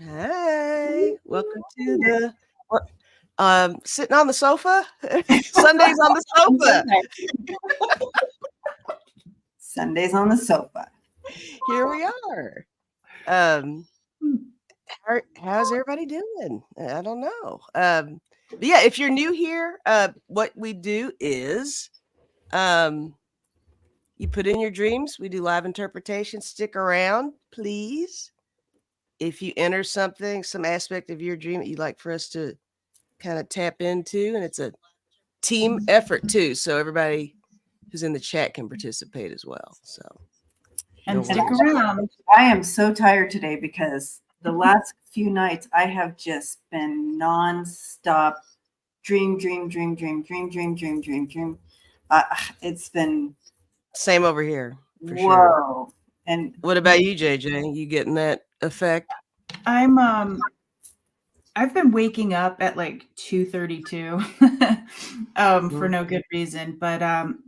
Hey, welcome to the sitting on the sofa. Sundays on the sofa. Sundays on the sofa. Here we are. How's everybody doing? I don't know. But yeah, if you're new here, what we do is you put in your dreams. We do live interpretation. Stick around, please. If you enter something, some aspect of your dream that you'd like for us to kind of tap into, and it's a team effort too, so everybody who's in the chat can participate as well. So and stick around. I am so tired today because the last few nights I have just been nonstop dream. It's been same over here for whoa. Sure. And what about you, JJ? You getting that effect? I've been waking up at like 2:32 for no good reason. But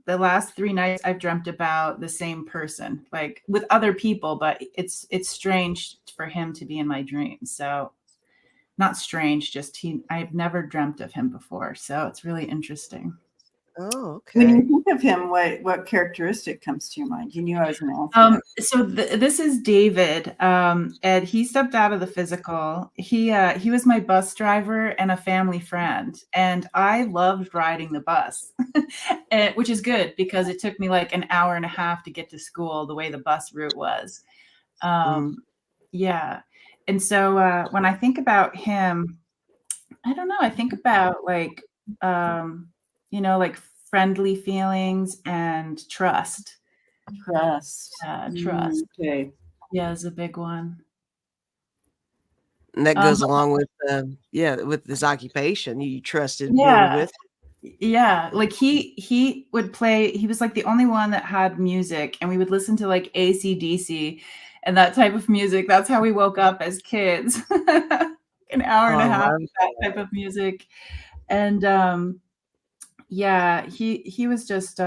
the last 3 nights I've dreamt about the same person, like with other people, but it's strange for him to be in my dreams. So not strange, just I've never dreamt of him before. So it's really interesting. Oh, okay. When you think of him, what characteristic comes to your mind? You knew I was going to ask you. So this is David, and he stepped out of the physical. He was my bus driver and a family friend, and I loved riding the bus, which is good because it took me like an hour and a half to get to school the way the bus route was. Yeah, and so when I think about him, I don't know. I think about like like friendly feelings and trust. Trust. Okay. Yeah, is a big one. And that goes along with with this occupation. You trusted being with. Yeah, like he would play. He was like the only one that had music, and we would listen to like AC/DC and that type of music. That's how we woke up as kids. An hour and a half of that type of music. And he was just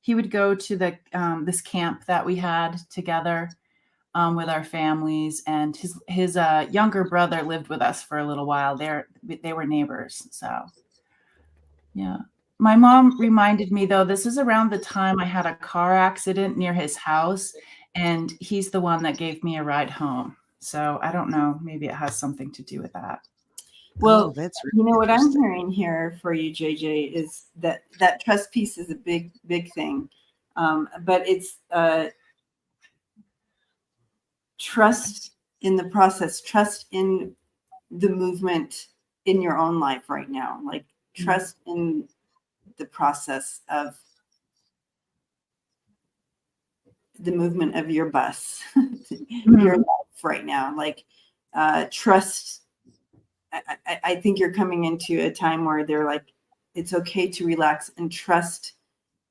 he would go to the this camp that we had together with our families, and his younger brother lived with us for a little while. They were neighbors. So yeah. My mom reminded me, though, this is around the time I had a car accident near his house, and he's the one that gave me a ride home. So I don't know, maybe it has something to do with that. Well, that's really what I'm hearing here for you, JJ, is that trust piece is a big thing. But it's trust in the process, trust in the movement in your own life right now. Like trust in the process of the movement of your bus, your life right now. Like trust. I think you're coming into a time where they're like, it's okay to relax and trust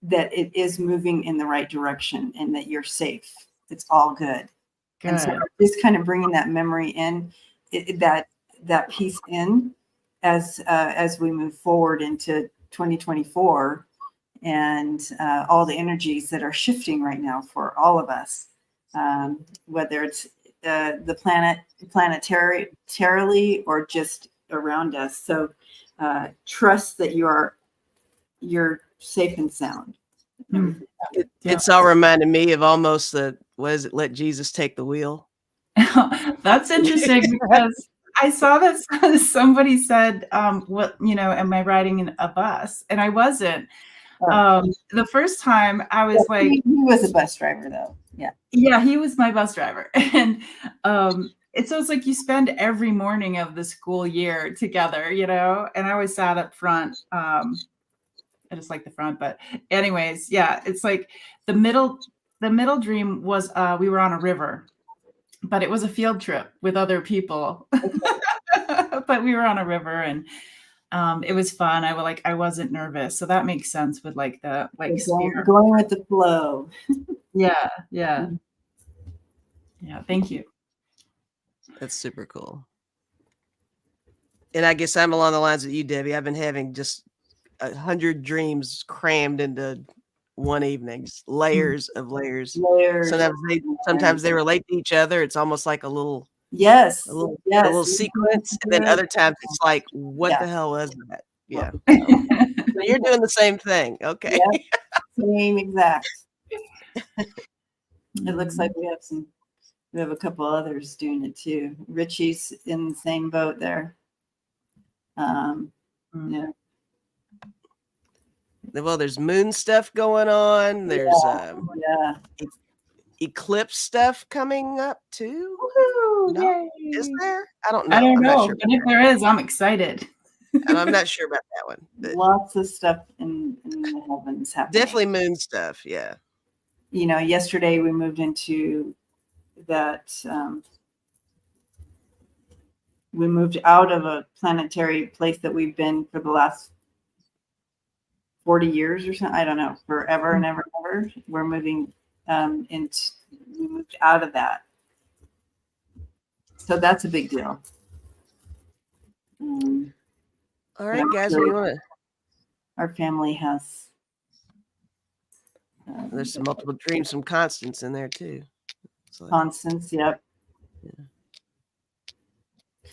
that it is moving in the right direction and that you're safe. It's all good. And so just kind of bringing that memory in, that piece in as we move forward into 2024 and all the energies that are shifting right now for all of us, whether it's the planetarily or just around us. So trust that you're safe and sound. It's all reminding me of almost let Jesus take the wheel. That's interesting because I saw that somebody said, what, am I riding in a bus? And I wasn't. The first time I was like, he was a bus driver though. Yeah, he was my bus driver. And so it's like you spend every morning of the school year together, and I always sat up front. I just like the front, but anyways, yeah, it's like the middle dream was we were on a river, but it was a field trip with other people. But we were on a river and it was fun. I wasn't nervous. So that makes sense with like the spirit. Going with the flow. Yeah. Thank you. That's super cool. And I guess I'm along the lines of you, Debbie. I've been having just 100 dreams crammed into one evening, layers of layers. Sometimes they relate to each other. It's almost like a little Yes. A little Yes. sequence, and then other times it's like, what the Yeah. hell was that? Yeah. So you're doing the same thing. Okay. Yep. Same exact. It looks like we have a couple others doing it too. Richie's in the same boat there. Yeah. Well, there's moon stuff going on. There's Yeah. eclipse stuff coming up too. Woohoo! No? Yay. Is there? I don't know. I don't I'm know, not sure. but if there is, I'm excited. I'm not sure about that one. But Lots of stuff in the heavens happening. definitely moon stuff. Yeah. You know, yesterday we moved into that. We moved out of a planetary place that we've been for the last 40 years or something. I don't know, forever and ever, ever. We're moving we moved out of that. So that's a big deal. All right, guys, what do you want to? Our family has. There's some multiple dreams, some constants in there too. Like, constants, yep. Yeah.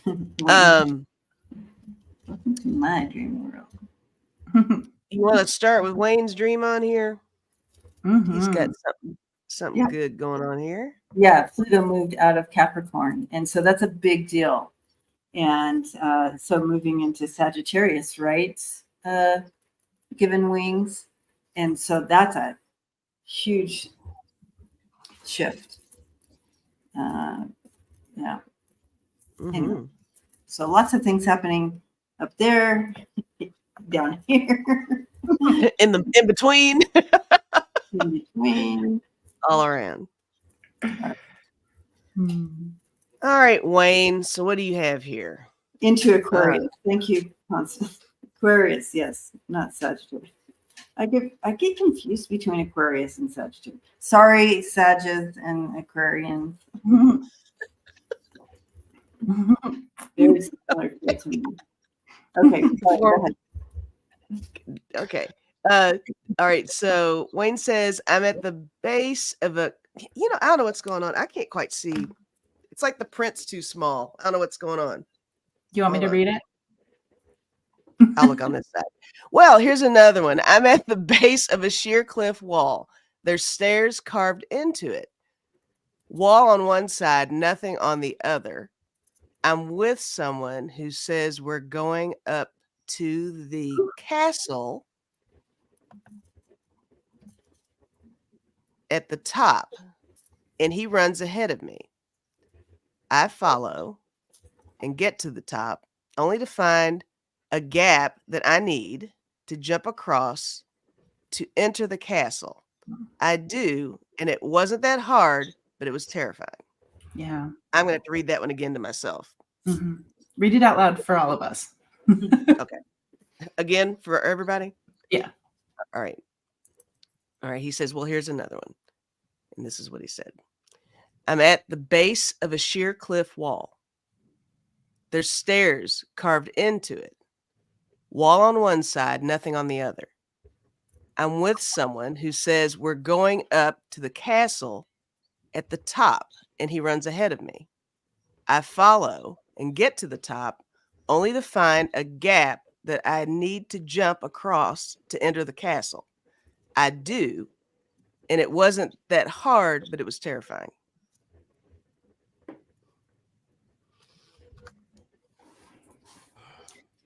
Welcome to my dream world. You want to start with Wayne's dream on here? He's got something good going on here. Yeah, Pluto moved out of Capricorn, and so that's a big deal. And so moving into Sagittarius, right? Given wings, and so that's a huge shift. Yeah. And so lots of things happening up there, down here, in between, in between, all around. All right, Wayne. So what do you have here? Into Aquarius. Thank you, Constance. Aquarius, yes, not Sagittarius. I get confused between Aquarius and Sagittarius. Sorry, Sagittarius and Aquarians. Very similar to me. Okay, go ahead. Okay. All right. So Wayne says, I'm at the base of I don't know what's going on. I can't quite see. It's like the print's too small. I don't know what's going on. You want me to read it? I'll look on this side. Well, here's another one. I'm at the base of a sheer cliff wall. There's stairs carved into it. Wall on one side, nothing on the other. I'm with someone who says we're going up to the castle at the top, and he runs ahead of me. I follow and get to the top, only to find a gap that I need to jump across to enter the castle. I do, and it wasn't that hard, but it was terrifying. Yeah. I'm going to have to read that one again to myself. Read it out loud for all of us. Okay. Again, for everybody? Yeah. All right. All right. He says, well, here's another one. And this is what he said. I'm at the base of a sheer cliff wall. There's stairs carved into it. Wall on one side, nothing on the other. I'm with someone who says we're going up to the castle at the top, and he runs ahead of me. I follow and get to the top, only to find a gap that I need to jump across to enter the castle. I do, and it wasn't that hard, but it was terrifying.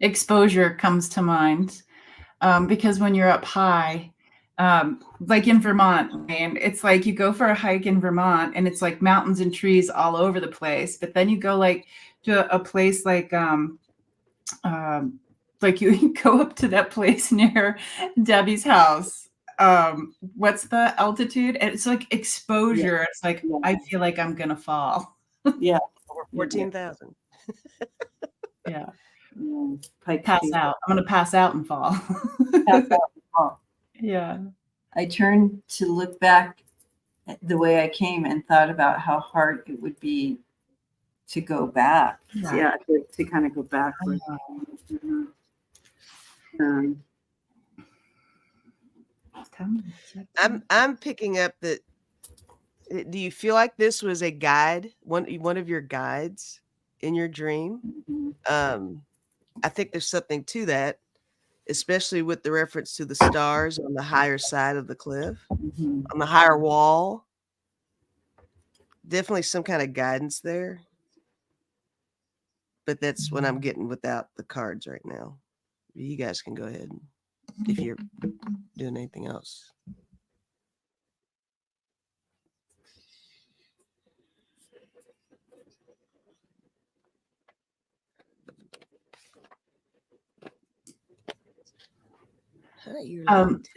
Exposure comes to mind because when you're up high, like in Vermont, and it's like you go for a hike in Vermont and it's like mountains and trees all over the place. But then you go like to a place like you go up to that place near Debbie's house. What's the altitude? And it's like exposure. Yeah. It's like, I feel like I'm going to fall. Yeah. Over 14,000. Yeah. Pass out. I'm going to pass out and fall. Pass out and fall. Yeah. I turned to look back at the way I came and thought about how hard it would be to go back. Yeah, to kind of go backwards. I'm picking up that Do you feel like this was a guide, one of your guides in your dream? I think there's something to that, especially with the reference to the stars on the higher side of the cliff, on the higher wall. Definitely some kind of guidance there. But that's what I'm getting without the cards right now. You guys can go ahead if you're doing anything else.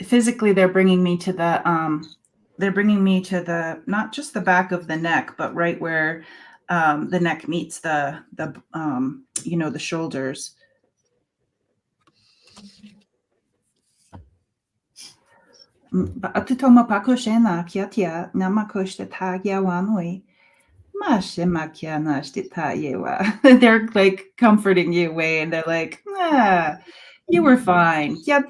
Physically, they're bringing me to the not just the back of the neck, but right where the neck meets the the shoulders. Atitoma pakoshena kiatia namakoshta yawanui. They're like comforting you away, and they're like, you were fine. So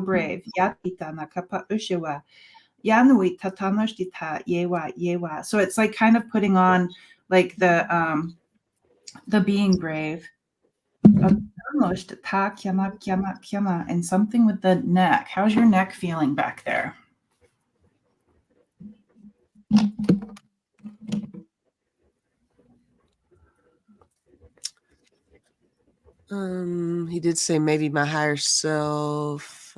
brave. So it's like kind of putting on like the being brave. And something with the neck. How's your neck feeling back there? He did say maybe my higher self.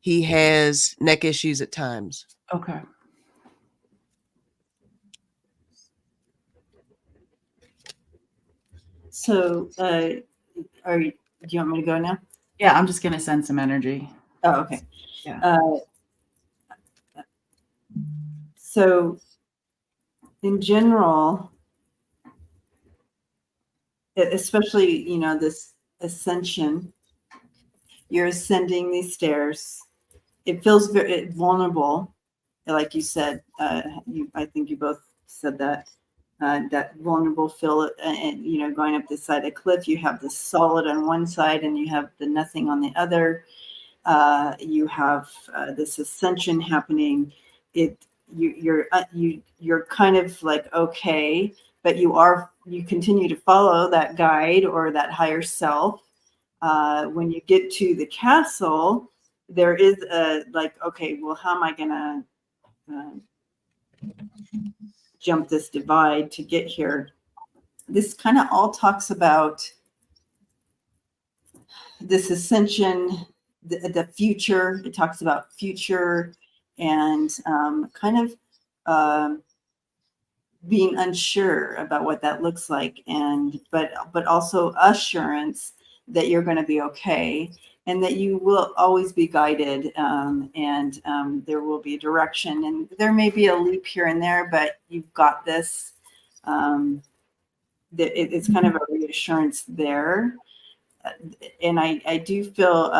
He has neck issues at times. Okay. So, do you want me to go now? Yeah, I'm just gonna send some energy. Oh, okay. Yeah. So, in general, especially this ascension, you're ascending these stairs. It feels very vulnerable, like you said. I think you both said that. That vulnerable feel, and going up this side of the cliff, you have the solid on one side and you have the nothing on the other. You have this ascension happening. You're kind of like, okay, but you continue to follow that guide or that higher self. When you get to the castle, there is like, okay, well, how am I gonna jump this divide to get here? This kind of all talks about this ascension, the future. It talks about future and kind of being unsure about what that looks like, but also assurance that you're going to be okay and that you will always be guided, and there will be direction, and there may be a leap here and there, but you've got this. It's kind of a reassurance there. And I do feel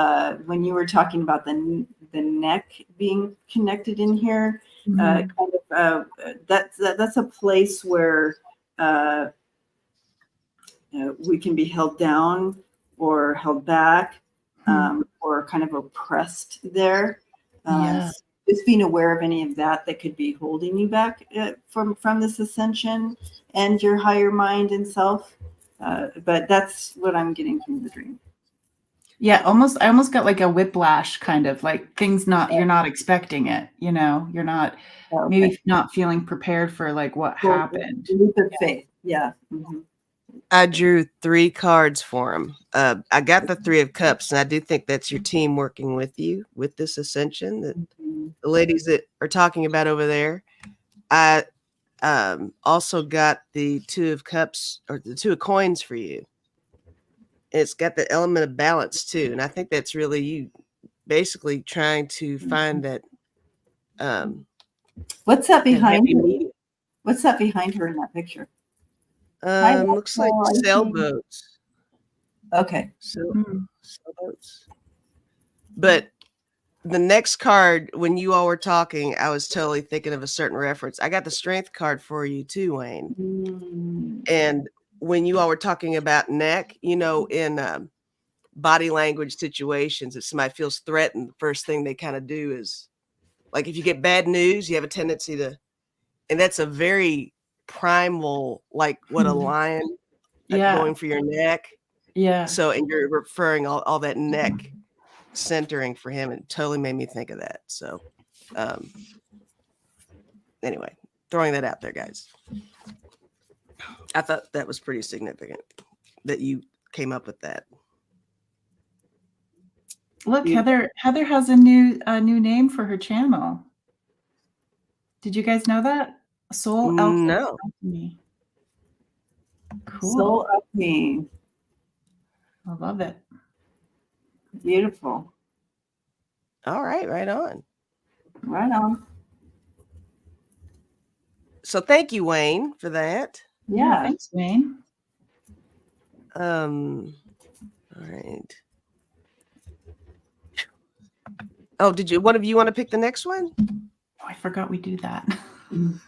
when you were talking about the neck being connected in here, kind of that's a place where we can be held down or held back, or kind of oppressed there. Yeah. Just being aware of any of that could be holding you back from this ascension and your higher mind and self. But that's what I'm getting from the dream. Yeah, I almost got like a whiplash, kind of like you're not expecting it, you're not maybe not feeling prepared for like what happened. Leap of faith. Yeah. Mm-hmm. I drew 3 cards for him. I got the 3 of Cups, and I do think that's your team working with you with this ascension, that the ladies that are talking about over there. I also got the 2 of Cups, or the 2 of Coins for you. It's got the element of balance too, and I think that's really you basically trying to find that. What's that behind her? Medium. What's that behind her in that picture? Looks like sailboats. Okay. Sailboats. But the next card, when you all were talking, I was totally thinking of a certain reference. I got the Strength card for you too, Wayne. And when you all were talking about neck, in body language situations. If somebody feels threatened, the first thing they kind of do is, like, if you get bad news, you have a tendency to, and that's a very primal, like what a lion going for your neck. Yeah. So, and you're referring all that neck centering for him, and totally made me think of that. So, anyway, throwing that out there, guys. I thought that was pretty significant that you came up with that. Look, Heather has a new name for her channel. Did you guys know that? Soul No. Alchemy. Cool. Soul Alchemy. I love it. Beautiful. All right, right on. Right on. So thank you, Wayne, for that. Yeah, thanks, Wayne. All right. Oh, did you? One of you want to pick the next one? Oh, I forgot we do that.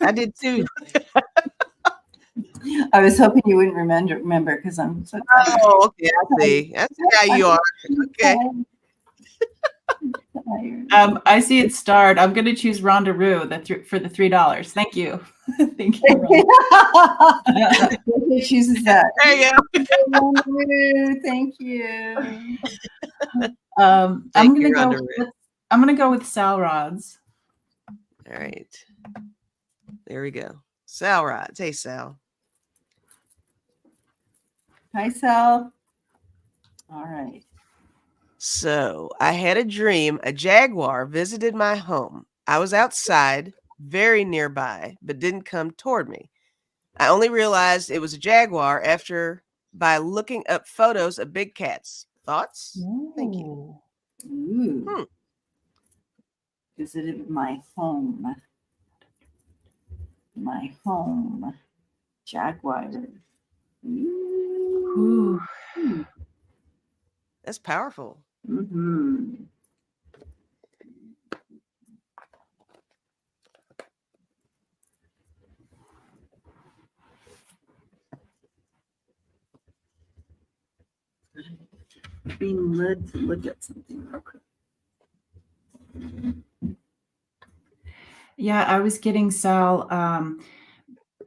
I did too. I was hoping you wouldn't remember because I'm so tired. Oh, okay. I see. I see how you are. Okay. I see it starred. I'm going to choose Rondaroo for the $3. Thank you. Thank you. Who chooses that? There you go. Thank you. I'm gonna go with Sal Rods. All right. There we go. Sal Rods. Hey, Sal. Hi, Sal. All right. So I had a dream. A jaguar visited my home. I was outside, very nearby, but didn't come toward me. I only realized it was a jaguar by looking up photos of big cats. Thoughts? Ooh. Thank you. Ooh. Visited my home. My home. Jaguar. Ooh. That's powerful. Mm-hmm. Being led to look at something real quick. Yeah, I was getting Sal.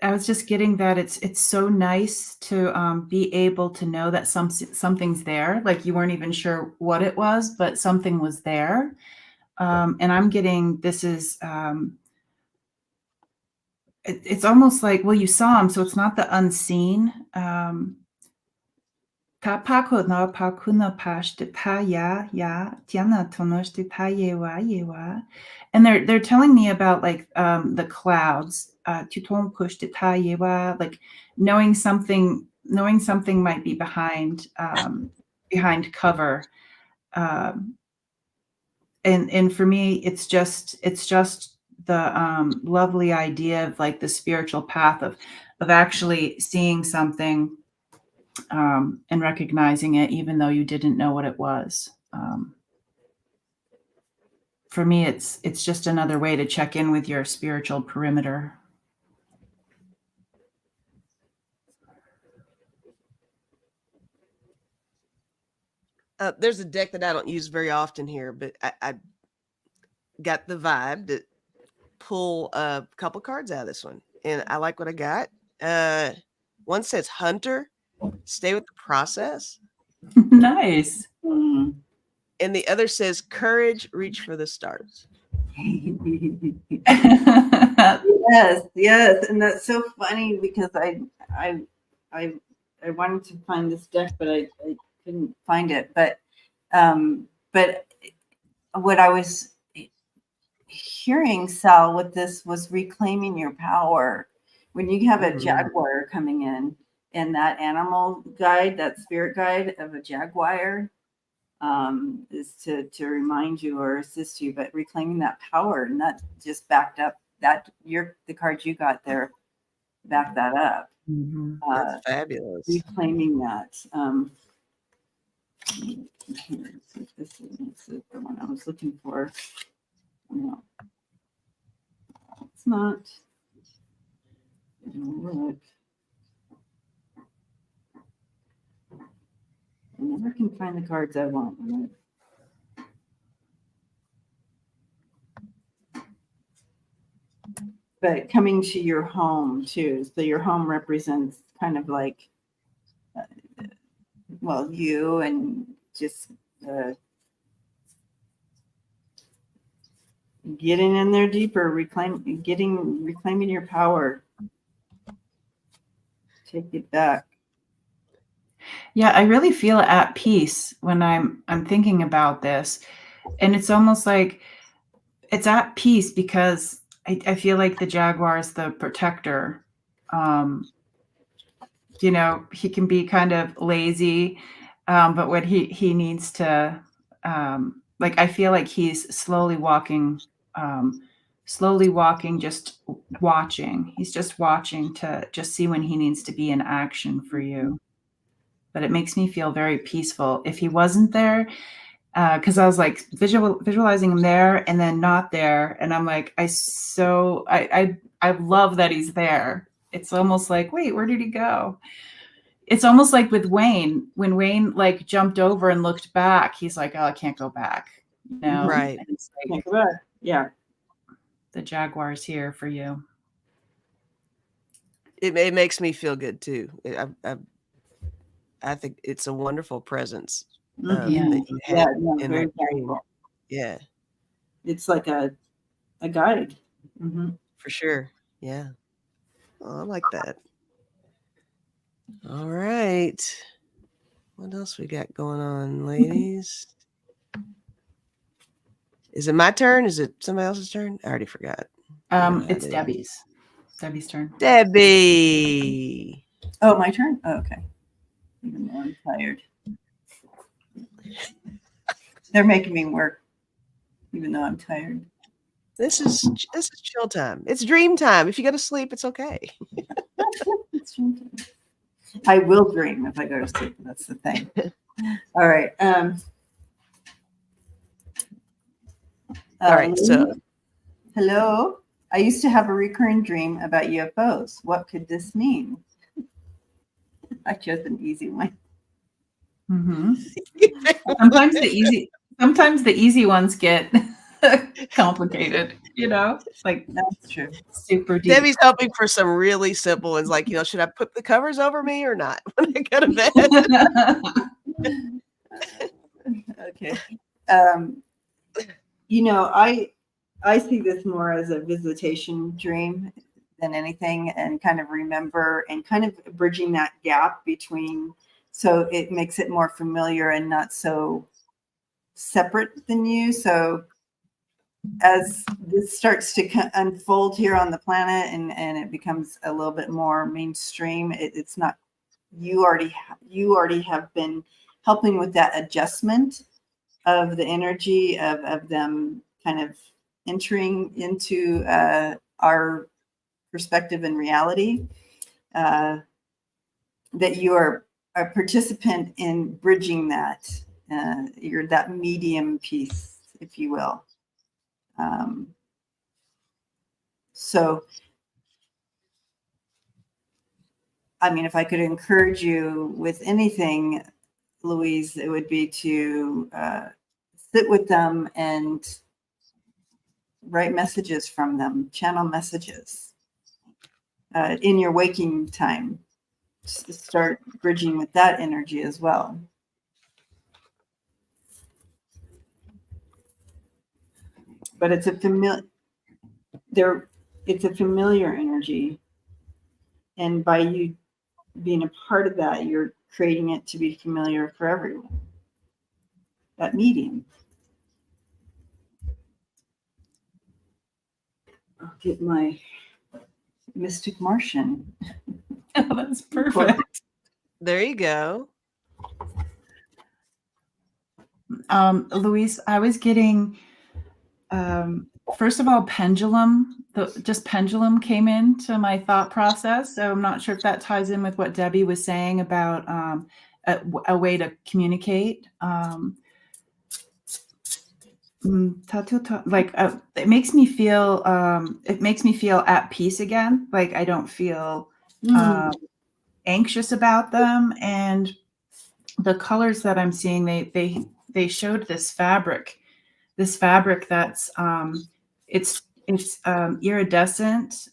I was just getting that it's so nice to be able to know that something's there. Like you weren't even sure what it was, but something was there. And I'm getting this is it's almost like, well, you saw him, so it's not the unseen. And they're telling me about like the clouds, like knowing something might be behind cover. And for me, it's just the lovely idea of like the spiritual path of actually seeing something and recognizing it, even though you didn't know what it was. For me, it's just another way to check in with your spiritual perimeter. There's a deck that I don't use very often here, but I got the vibe to pull a couple cards out of this one, and I like what I got. One says Hunter, stay with the process. Nice. And the other says Courage, reach for the stars. Yes, and that's so funny because I wanted to find this deck, but I couldn't find it. But what I was hearing, Sal, with this was reclaiming your power. When you have a jaguar coming in, and that animal guide, that spirit guide of a jaguar, is to remind you or assist you, but reclaiming that power, and that just backed up that the cards you got there back that up. That's fabulous. Reclaiming that. Here, this is the one I was looking for. No, it's not. Look. never can find the cards I want. But coming to your home too. So your home represents kind of like, well, you and just getting in there deeper, reclaiming your power. Take it back. Yeah, I really feel at peace when I'm thinking about this. And it's almost like it's at peace because I feel like the jaguar is the protector. You know, he can be kind of lazy, but when he needs to, like, I feel like he's slowly walking, just watching. He's just watching to just see when he needs to be in action for you. But it makes me feel very peaceful. If he wasn't there, because I was like visualizing him there and then not there, and I'm like, I love that he's there. It's almost like, wait, where did he go? It's almost like with Wayne, when Wayne like jumped over and looked back, he's like, oh, I can't go back. You know? Right. And it's like, Yeah. the jaguar's here for you. It makes me feel good too. I think it's a wonderful presence that you have in very that dream. valuable. Yeah, It's like a guide. Mm-hmm. for sure. Yeah. Oh, I like that. All right. What else we got going on, ladies? Is it my turn? Is it somebody else's turn? I already forgot. It's Debbie's turn. Debbie. Oh, my turn? Oh, okay. Even though I'm tired. They're making me work, even though I'm tired. This is chill time. It's dream time. If you go to sleep, it's okay. I will dream if I go to sleep. That's the thing. All right. All right. So, hello. I used to have a recurring dream about UFOs. What could this mean? I chose an easy one. Mm-hmm. Sometimes the easy ones get complicated, you know, like That's true. super deep. Debbie's hoping for some really simple ones, like, should I put the covers over me or not when I go to bed? Okay. I see this more as a visitation dream than anything, and kind of remember and kind of bridging that gap between, so it makes it more familiar and not so separate than you. So as this starts to unfold here on the planet and it becomes a little bit more mainstream, it's not, you already have been helping with that adjustment of the energy of them kind of entering into our perspective and reality, that you are a participant in bridging that. You're that medium piece, if you will. So, I mean, if I could encourage you with anything, Louise, it would be to sit with them and write messages from them, channel messages in your waking time. Start bridging with that energy as well. But it's a familiar energy, and by you being a part of that, you're creating it to be familiar for everyone. That medium. I'll get my Mystic Martian. Oh, that's perfect. There you go. Louise, I was getting, first of all, pendulum. Just pendulum came into my thought process. So I'm not sure if that ties in with what Debbie was saying about a way to communicate. Like it makes me feel at peace again. Like I don't feel anxious about them, and the colors that I'm seeing, they showed this fabric that's it's iridescent.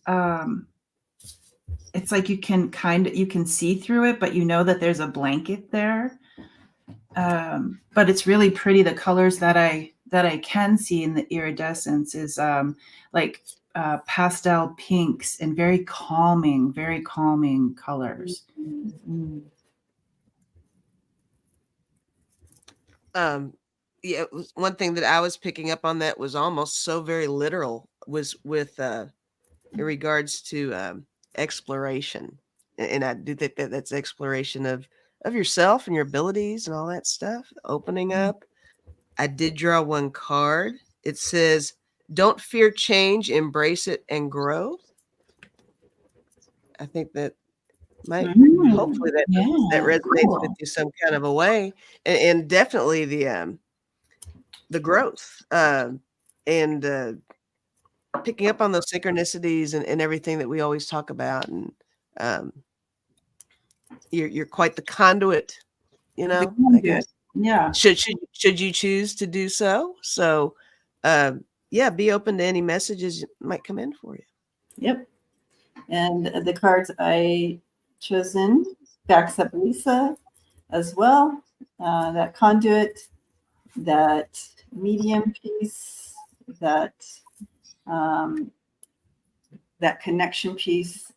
It's like you can see through it, but you know that there's a blanket there. But it's really pretty. The colors that I can see in the iridescence is like pastel pinks and very calming colors. Mm-hmm. Yeah, it was one thing that I was picking up on that was almost so very literal was with in regards to exploration. And I do think that that's exploration of yourself and your abilities and all that stuff, opening up. I did draw one card. It says, "Don't fear change, embrace it and grow." I think that might hopefully that resonates cool. with you some kind of a way, and definitely the growth and picking up on those synchronicities and everything that we always talk about. And you're quite the conduit, you know, I guess. Yeah. Should you choose to do so. So yeah, be open to any messages that might come in for you. Yep. And the cards I chosen backs up Lisa as well. That conduit, that medium piece, that that connection piece,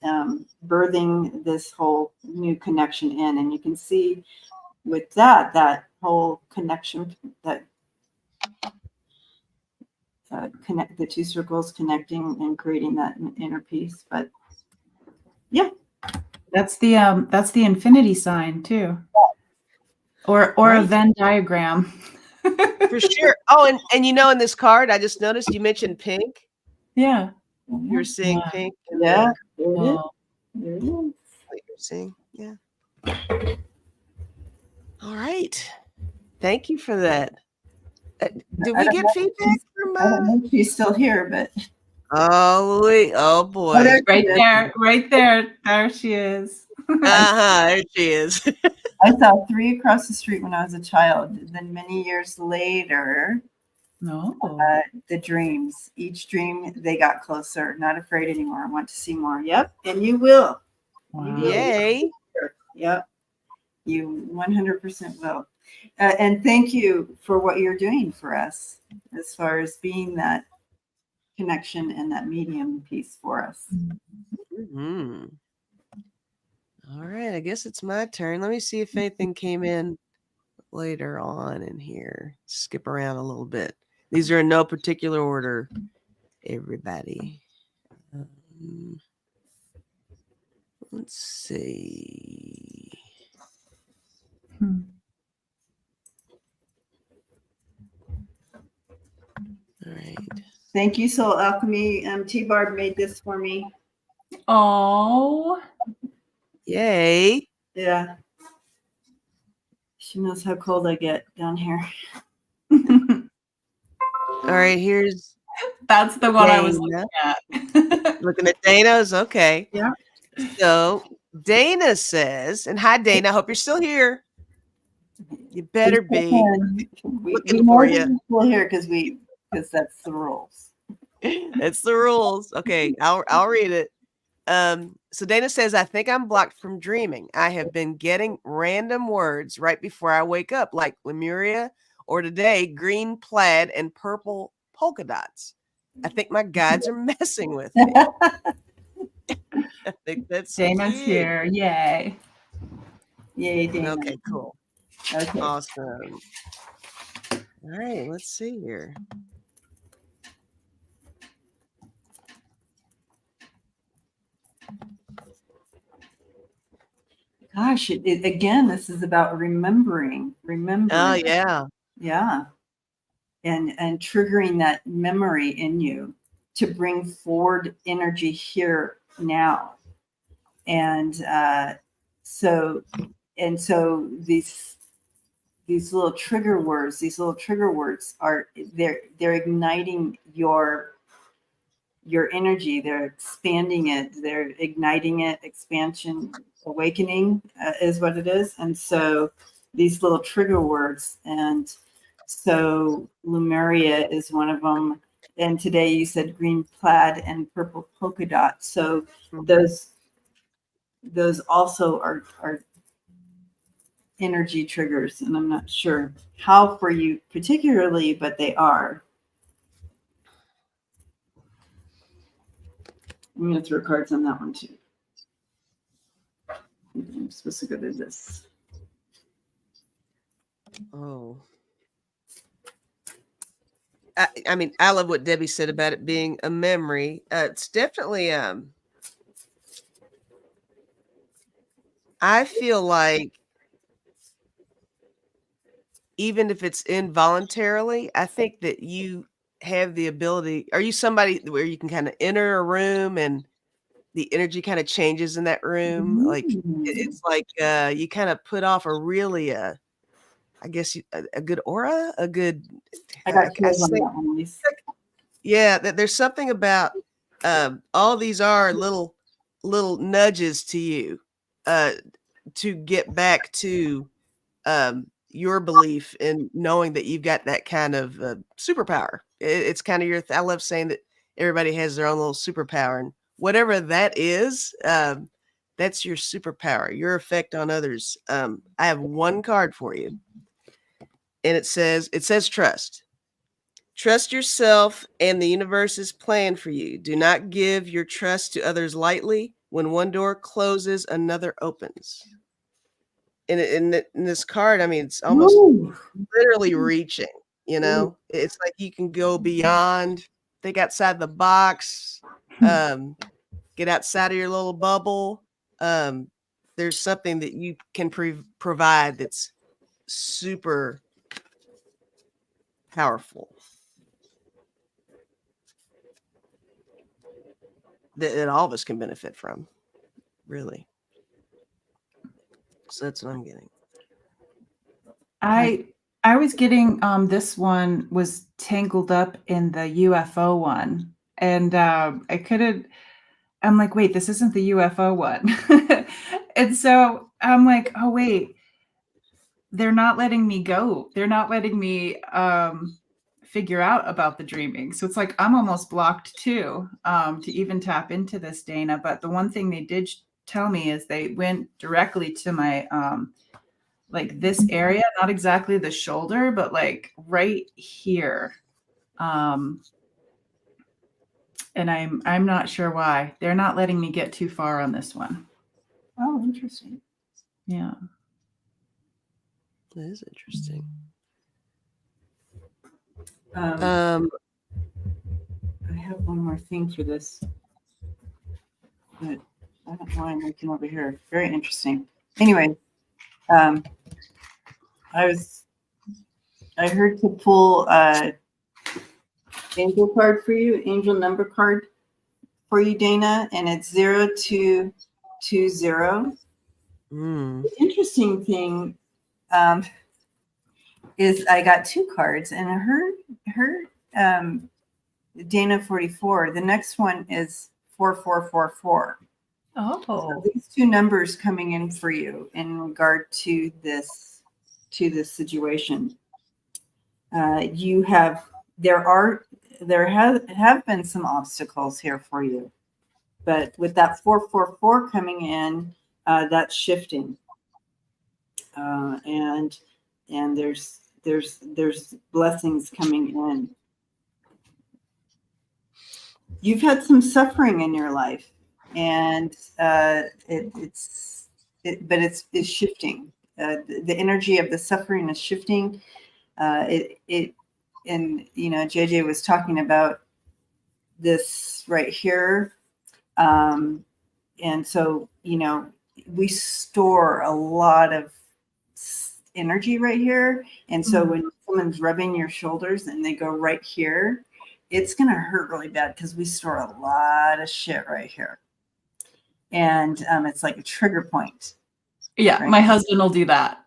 birthing this whole new connection in. And you can see with that whole connection, that connect the two circles connecting and creating that inner peace. But yeah, That's the infinity sign too, or Right. a Venn diagram. For sure. Oh, and you know, in this card, I just noticed you mentioned pink. Yeah. You're seeing Yeah. pink. Yeah, there it is. Oh. There it is. What you're seeing. Yeah. All right. Thank you for that. Did we get feedback from? I don't know if she's still here, but Oh boy. there Right she is. there, right there. There she is. There she is. I saw 3 across the street when I was a child. Then many years later, No. the dreams. Each dream, they got closer. Not afraid anymore. I want to see more. Yep, and you will. Wow. Yay. Yep, you 100% will. And thank you for what you're doing for us, as far as being that connection and that medium piece for us. Mm-hmm. All right, I guess it's my turn. Let me see if anything came in later on in here. Skip around a little bit. These are in no particular order, everybody. Let's see. All right. Thank you, Soul Alchemy. T-Barb made this for me. Oh. Yay. Yeah. She knows how cold I get down here. All right, here's That's the one I was Dana. looking at. Looking at Dana's. Okay. Yeah. So Dana says, and hi, Dana. I hope you're still here. You better be. Looking for you. We'll hear because that's the rules. It's the rules. Okay, I'll read it. So Dana says, I think I'm blocked from dreaming. I have been getting random words right before I wake up, like Lemuria, or today, green plaid and purple polka dots. I think my guides are messing with me. I think that's Dana's cute. here. Yay. Yay, Dana. Okay, cool. Okay. Awesome. All right, let's see here. Gosh, again, this is about remembering. Oh, yeah. Yeah. And triggering that memory in you to bring forward energy here now. And so these little trigger words are they're igniting your energy. They're expanding it. They're igniting it. Expansion, awakening is what it is. And so these little trigger words. And so Lumeria is one of them. And today you said green plaid and purple polka dot. So those also are energy triggers, and I'm not sure how for you particularly, but they are. I'm going to throw cards on that one too. I'm supposed to go to this. Oh. I mean, I love what Debbie said about it being a memory. It's definitely, I feel like even if it's involuntarily, I think that you have the ability. Are you somebody where you can kind of enter a room and the energy kind of changes in that room? Like it's like you kind of put off a really, I guess, a good aura, a good. I got chills on that one, Lisa. Yeah, there's something about all these are little nudges to you to get back to your belief in knowing that you've got that kind of superpower. It's kind of your. I love saying that everybody has their own little superpower, and whatever that is, that's your superpower. Your effect on others. I have one card for you, and it says trust. Trust yourself and the universe's plan for you. Do not give your trust to others lightly. When one door closes, another opens. In this card, I mean, it's almost literally reaching, you know? It's like you can go beyond, think outside the box, get outside of your little bubble. There's something that you can provide that's super powerful. That all of us can benefit from, really. So that's what I'm getting. I was getting this one was tangled up in the UFO one, and I couldn't. I'm like, wait, this isn't the UFO one, and so I'm like, oh wait, they're not letting me go. They're not letting me figure out about the dreaming. So it's like I'm almost blocked too to even tap into this, Dana. But the one thing they did tell me is they went directly to my like this area, not exactly the shoulder, but like right here. And I'm not sure why. They're not letting me get too far on this one. Oh, interesting. Yeah. That is interesting. I have one more thing for this, but I don't know why I'm looking over here. Very interesting. Anyway, I heard to pull angel card for you, angel number card for you, Dana, and it's 0220. The interesting thing is I got two cards, and her Dana 44. The next one is 4444. Oh, so these two numbers coming in for you in regard to this situation. There have been some obstacles here for you, but with that 444 coming in, that's shifting, and there's blessings coming in. You've had some suffering in your life, and it's shifting. The energy of the suffering is shifting. And JJ was talking about this right here, and so we store a lot of energy right here, and so when someone's rubbing your shoulders and they go right here, it's gonna hurt really bad because we store a lot of shit right here, and it's like a trigger point. Yeah, right? My husband will do that.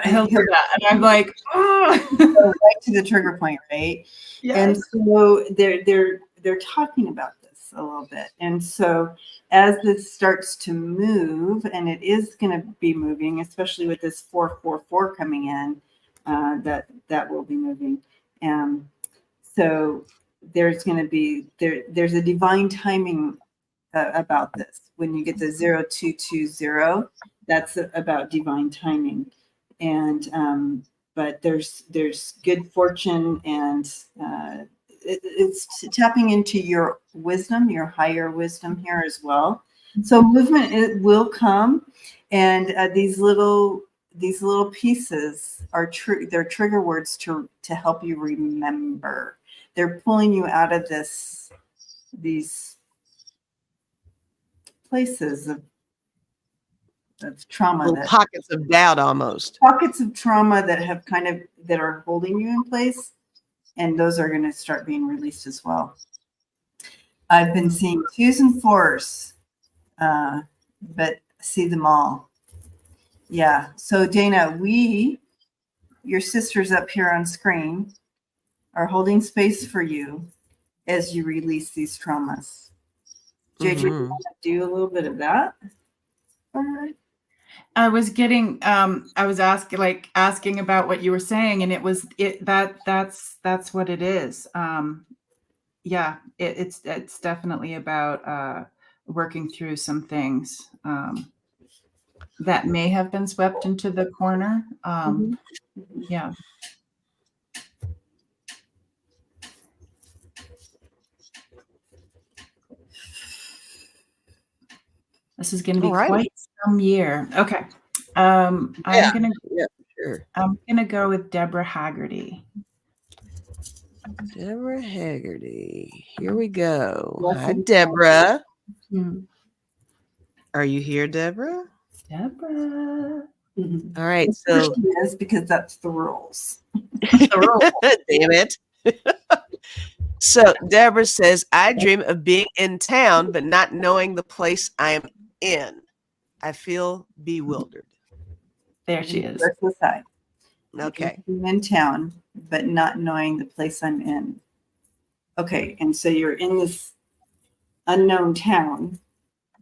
He'll do that, and I'm like, oh. Right to the trigger point, right? Yes. And so they're talking about this. this a little bit. And so as this starts to move, and it is going to be moving, especially with this 444 coming in, that will be moving. So there's going to be, there's a divine timing about this. When you get the 0220, that's about divine timing. And but there's good fortune, and it's tapping into your wisdom, your higher wisdom here as well. So movement, it will come, and these little pieces are they're trigger words to help you remember. They're pulling you out of these places of trauma, Little pockets of doubt, almost. pockets of trauma that have that are holding you in place, and those are going to start being released as well. I've been seeing 2s and 4s, but see them all. Yeah. So Dana, your sisters up here on screen, are holding space for you as you release these traumas. JJ, you want to do a little bit of that? All right. I was asking about what you were saying, and that's what it is. Yeah, it's definitely about working through some things that may have been swept into the corner. Yeah. This is going to be quite some year. Okay. I'm gonna go with Deborah Haggerty. Deborah Haggerty. Here we go. Hi, Deborah. Are you here, Deborah? Deborah. Mm-hmm. All right. So yes, because that's the rules. Damn it. So Deborah says, I dream of being in town, but not knowing the place I am in. I feel bewildered. There she is. That's the side. Okay. I'm in town, but not knowing the place I'm in. Okay. And so you're in this unknown town,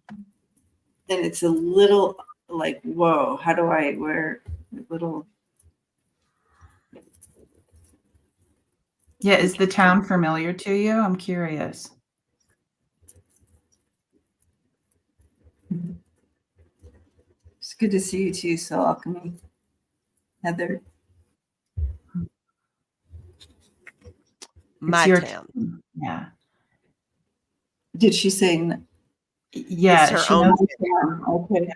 and it's a little like, whoa, how do I wear a little? Yeah, is the town familiar to you? I'm curious. It's good to see you too, So Alchemy. Heather. My town. Yeah. Did she say? Yeah, it's her own town. Okay.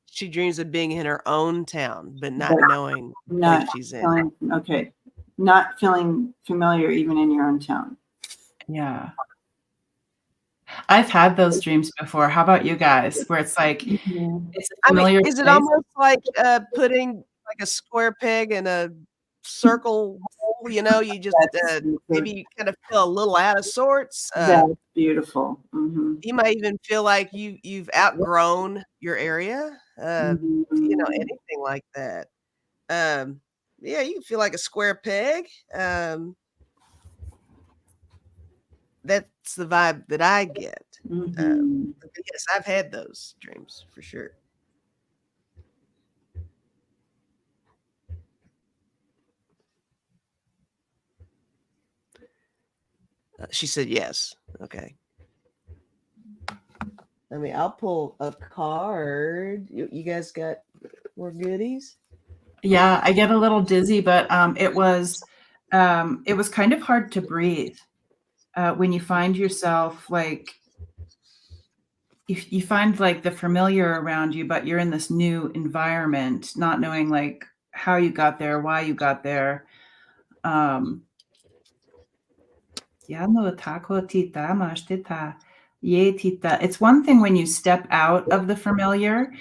She dreams of being in her own town, but not knowing what she's in. Okay. Not feeling familiar even in your own town. Yeah. I've had those dreams before. How about you guys? Where it's like, it's a familiar is it almost like putting like a square peg in a circle hole? You know, you just maybe you kind of feel a little out of sorts. That's beautiful. Mm-hmm. You might even feel like you've outgrown your area. You know, anything like that. Yeah, you can feel like a square peg. That's the vibe that I get. Yes, I've had those dreams for sure. She said yes. Okay. I mean, I'll pull a card. You guys got more goodies? Yeah, I get a little dizzy, but it was kind of hard to breathe when you find yourself like you find like the familiar around you, but you're in this new environment, not knowing like how you got there, why you got there. It's one thing when you step out of the familiar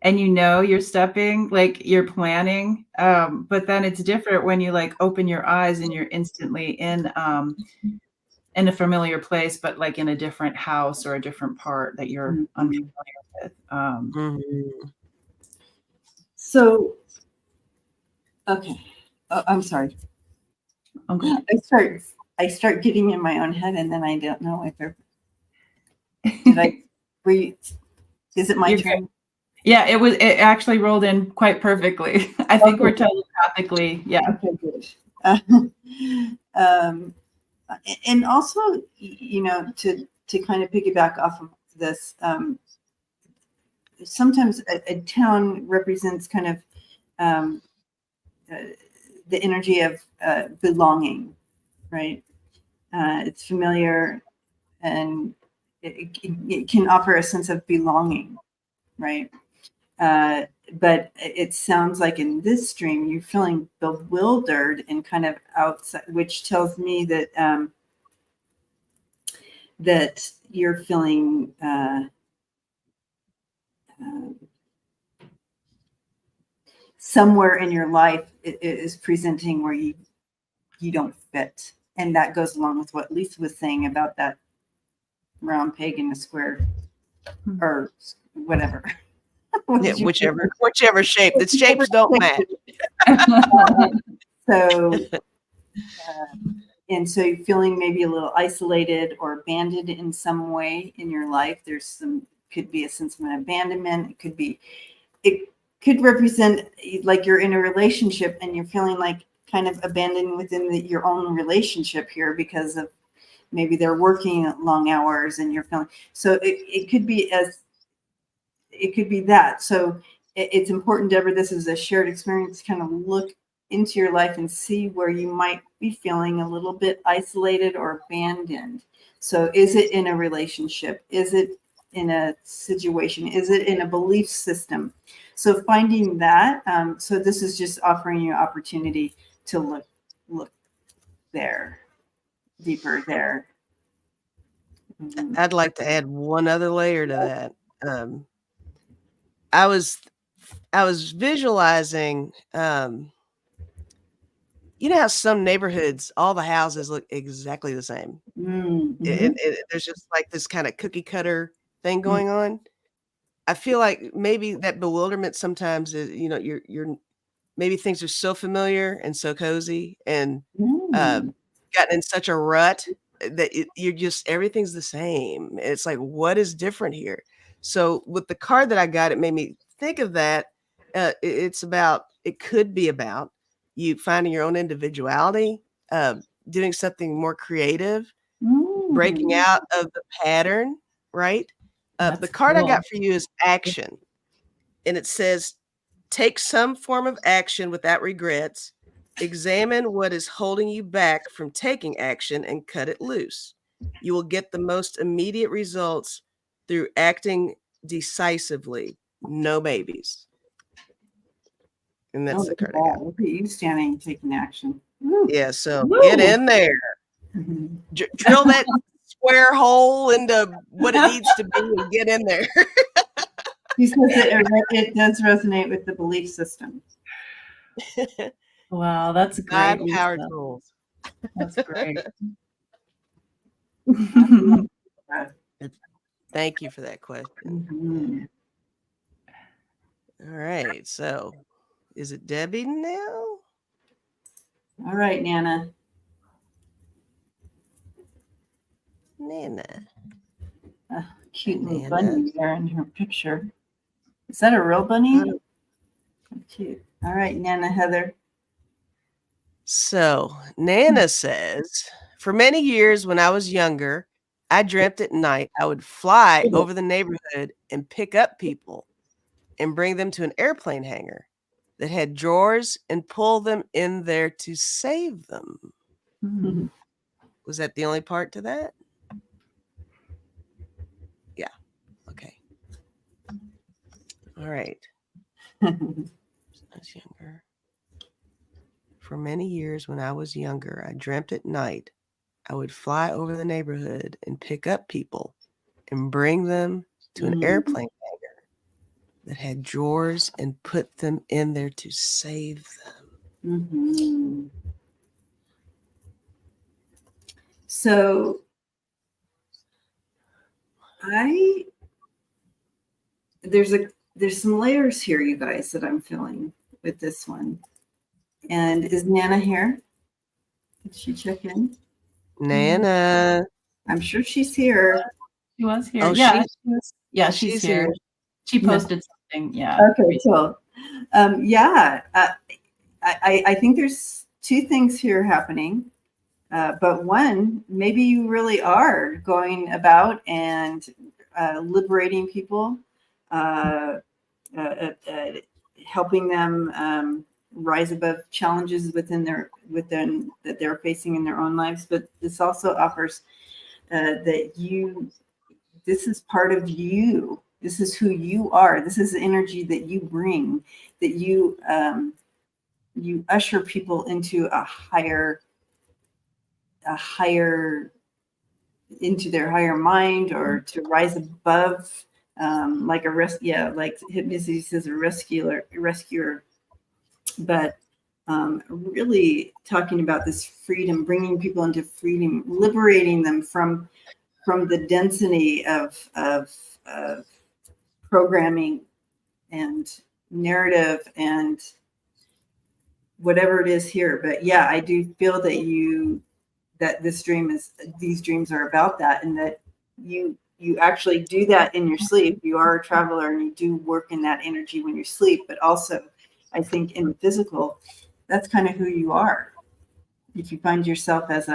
and you know you're stepping, like you're planning, but then it's different when you like open your eyes and you're instantly in a familiar place, but like in a different house or a different part that you're unfamiliar with. So, okay. I'm sorry. Okay. I start getting in my own head, and then I don't know if Is it my You're turn? Yeah, it actually rolled in quite perfectly. I think we're telepathically, yeah. Okay, good. And also, you know, to kind of piggyback off of this, sometimes a town represents kind of the energy of belonging, right? It's familiar, and it can offer a sense of belonging, right? But it sounds like in this dream you're feeling bewildered and kind of outside, which tells me that that you're feeling somewhere in your life it is presenting where you don't fit, and that goes along with what Lisa was saying about that round peg in a square or whatever. Yeah, whichever shape. The shapes don't match. So and so you're feeling maybe a little isolated or abandoned in some way in your life. Could be a sense of an abandonment. It could represent like you're in a relationship and you're feeling like kind of abandoned within your own relationship here because of maybe they're working long hours and you're feeling, so it could be that. So it's important, Deborah, this is a shared experience, kind of look into your life and see where you might be feeling a little bit isolated or abandoned. So is it in a relationship? Is it in a situation? Is it in a belief system? So finding that, so this is just offering you opportunity to look there, deeper there. I'd like to add one other layer to that. I was visualizing, you know how some neighborhoods, all the houses look exactly the same. Mm-hmm. There's just like this kind of cookie cutter thing going on. I feel like maybe that bewilderment sometimes is, you know, you're maybe things are so familiar and so cozy and gotten in such a rut that you're just, everything's the same. It's like, what is different here? So with the card that I got, it made me think of that. It could be about you finding your own individuality, doing something more creative, breaking out of the pattern, right? The card I got for you is action. And it says, take some form of action without regrets. Examine what is holding you back from taking action and cut it loose. You will get the most immediate results through acting decisively. No maybes. And that's the card I got. Look at you standing, taking action. Yeah, so get in there. Drill that square hole into what it needs to be and get in there. He says it does resonate with the belief system. Wow, that's great. 5 power tools. That's great. Thank you for that question. All right, so is it Debbie now? All right, Nana. Cute little bunny there in her picture. Is that a real bunny? Cute. All right, Nana Heather. So Nana says, for many years when I was younger, I dreamt at night I would fly over the neighborhood and pick up people and bring them to an airplane hangar that had drawers and pull them in there to save them. Was that the only part to that? Yeah. Okay. All right. I was younger. For many years when I was younger, I dreamt at night I would fly over the neighborhood and pick up people and bring them to an airplane hangar that had drawers and put them in there to save them. So there's some layers here, you guys, that I'm feeling with this one. And is Nana here? Did she check in? Nana. I'm sure she's here. She was here. Oh, Yeah, she's she's here. here. She Yeah. posted something. Yeah. Okay, cool. Yeah, I think there's two things here happening. But one, maybe you really are going about and liberating people, helping them rise above challenges within that they're facing in their own lives. But this also offers that this is part of you. This is who you are. This is the energy that you bring. That you usher people into a higher into their higher mind, or to rise above, like like hypnosis says, a rescuer. But really talking about this freedom, bringing people into freedom, liberating them from the density of programming and narrative and whatever it is here. But yeah, I do feel that these dreams are about that, and that you actually do that in your sleep. You are a traveler, and you do work in that energy when you sleep. But also, I think in the physical, that's kind of who you are. If you find yourself as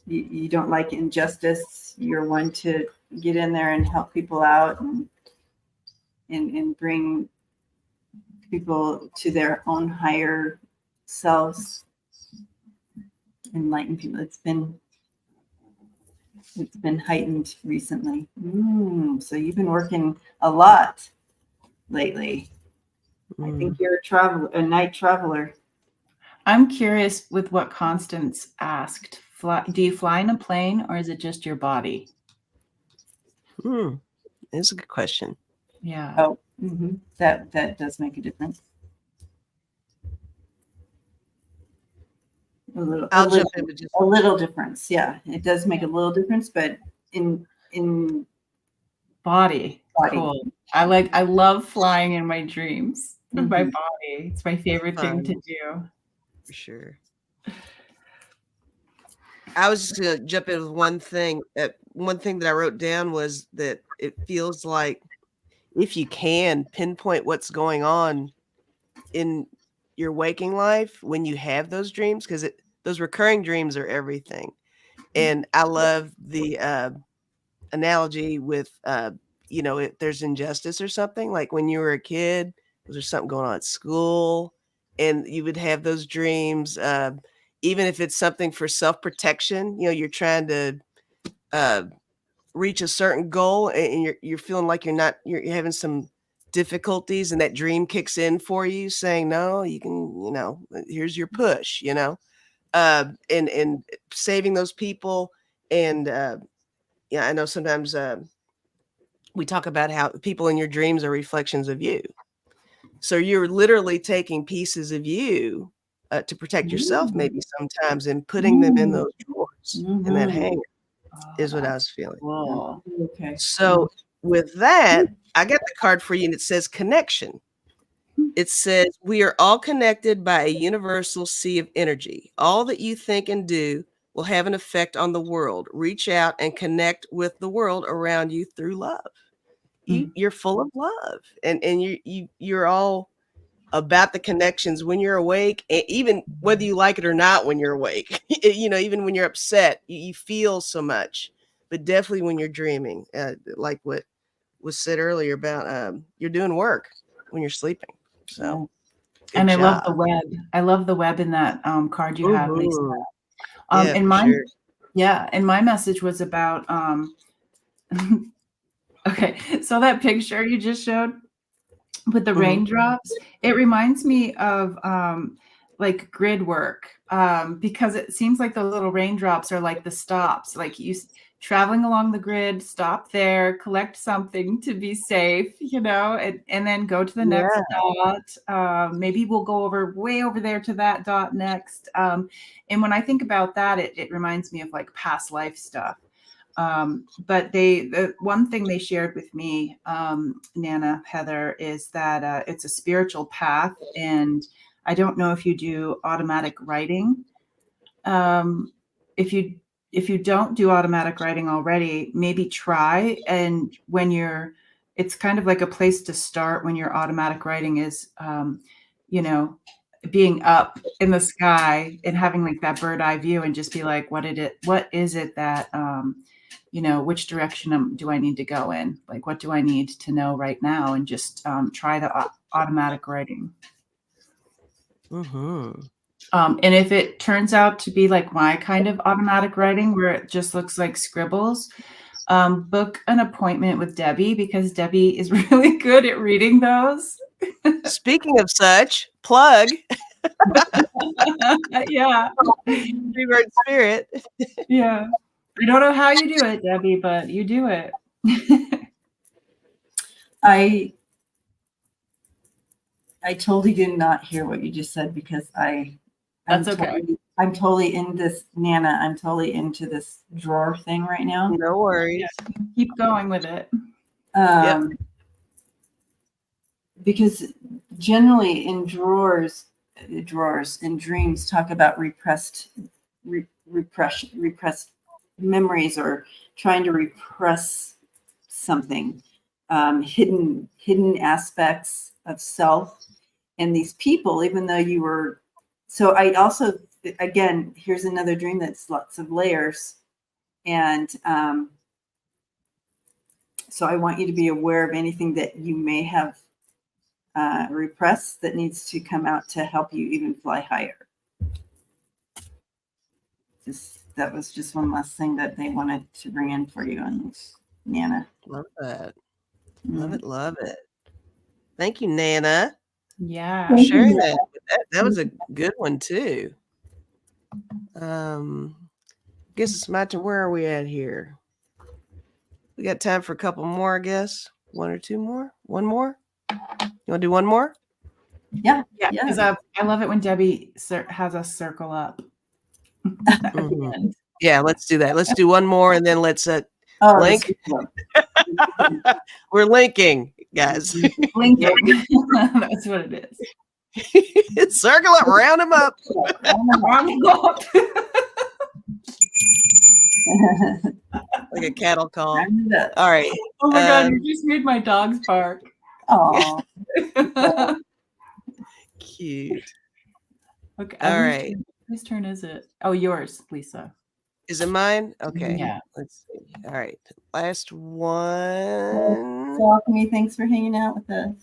you don't like injustice, you're one to get in there and help people out, and bring people to their own higher selves, enlighten people. It's been heightened recently. So you've been working a lot lately. I think you're a night traveler. I'm curious with what Constance asked. Do you fly in a plane, or is it just your body? That's a good question. Yeah. Oh, that does make a difference. I'll jump in with just a little difference. Yeah, it does make a little difference, but in body. Cool. I love flying in my dreams. My body. It's my favorite thing to do. For sure. I was just gonna jump in with one thing. One thing that I wrote down was that it feels like, if you can pinpoint what's going on in your waking life when you have those dreams, because those recurring dreams are everything. And I love the analogy with if there's injustice or something, like when you were a kid, there's something going on at school, and you would have those dreams. Even if it's something for self-protection, you're trying to reach a certain goal, and you're feeling like you're having some difficulties, and that dream kicks in for you saying, no, you can, here's your push, and saving those people. And I know sometimes we talk about how people in your dreams are reflections of you. So you're literally taking pieces of you to protect yourself, maybe sometimes, and putting them in those drawers in that hanger, is what I was feeling. Cool. Okay. So with that, I got the card for you, and it says connection. It says, we are all connected by a universal sea of energy. All that you think and do will have an effect on the world. Reach out and connect with the world around you through love. You're full of love, and you're all about the connections when you're awake, even whether you like it or not. When you're awake, even when you're upset, you feel so much. But definitely when you're dreaming, like what was said earlier about you're doing work when you're sleeping. So, and I love the web. I love the web in that card you have, Lisa. And my message was about okay, so that picture you just showed with the raindrops, it reminds me of like grid work, because it seems like those little raindrops are like the stops, like you traveling along the grid, stop there, collect something to be safe, and then go to the next dot. Maybe we'll go way over there to that dot next. And when I think about that, it reminds me of like past life stuff. But the one thing they shared with me, Nana, Heather, is that it's a spiritual path. And I don't know if you do automatic writing. If if you don't do automatic writing already, maybe try. And when it's kind of like a place to start when your automatic writing is, you know, being up in the sky and having like that bird eye view and just be like, what is it that, which direction do I need to go in? Like, what do I need to know right now? And just try the automatic writing. Mm-hmm. And if it turns out to be like my kind of automatic writing where it just looks like scribbles, book an appointment with Debbie, because Debbie is really good at reading those. Speaking of such, plug. Yeah. Dreamer in Spirit. Yeah. I don't know how you do it, Debbie, but you do it. I totally did not hear what you just said because That's okay. I'm totally in this, Nana. I'm totally into this drawer thing right now. No worries. Keep going with it. Because generally in drawers in dreams talk about repressed memories, or trying to repress something, hidden aspects of self. And these people, even though you were, so I also, again, here's another dream that's lots of layers. And so I want you to be aware of anything that you may have repressed that needs to come out to help you even fly higher. That was just one last thing that they wanted to bring in for you, and Nana. Love that. Love it. Love it. Thank you, Nana. Yeah. For sharing that. That was a good one too. Guess it's my turn. Where are we at here? We got time for a couple more, I guess. One or two more? One more? You want to do one more? Yeah. Because I love it when Debbie has us circle up. Mm-hmm. Yeah, let's do that. Let's do one more, and then let's link. We're linking, guys. Linking. That's what it is. Circle up, round them up. Round them up. Like a cattle call. All right. Oh my God, you just made my dogs bark. Oh. Cute. Okay. All right. Whose turn is it? Oh, yours, Lisa. Is it mine? Okay. Yeah. Let's see. All right. Last one. Alchemy, thanks for hanging out with us.